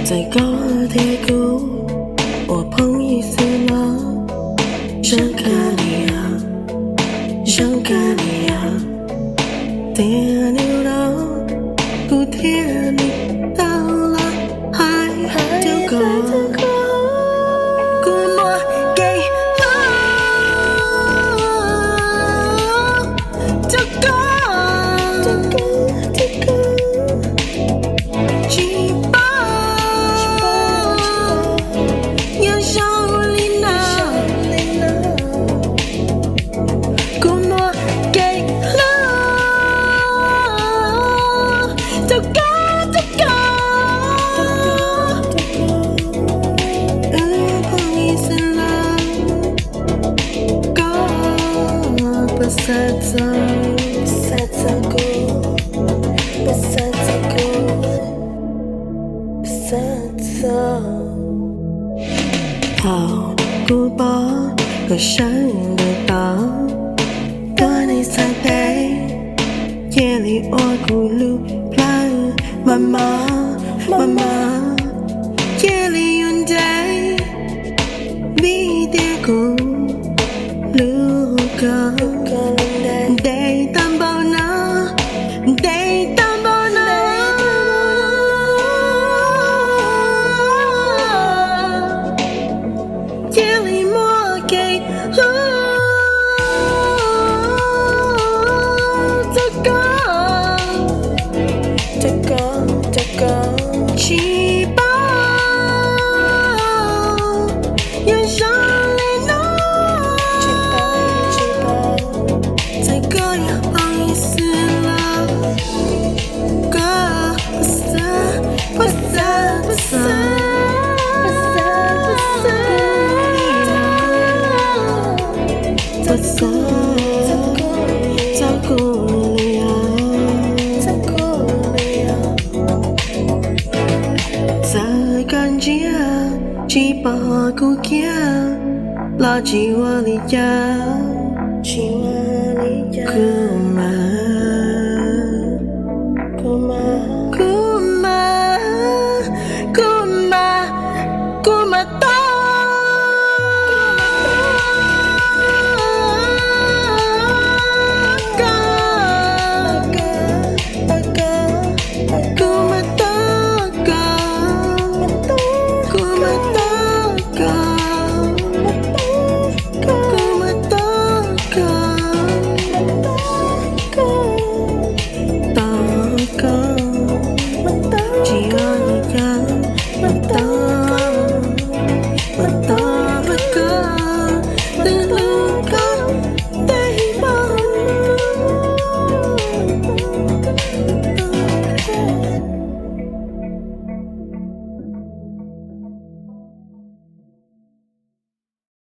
在高铁谷，我碰一丝了，想看你啊，想看你啊，天牛到古天你到了，还丢狗，古莫给了，丢狗。好古堡和山的岛，多你才配。夜里我咕噜plan，妈妈妈妈，夜里云day，比蝶谷路过。Day tan bao na, day tan bao na.夜里莫给路，这个气泡，有上来呢。再个也不好意思了，哥，不散。chỉ bỏ cô kia là chỉ hoa lý cha cứ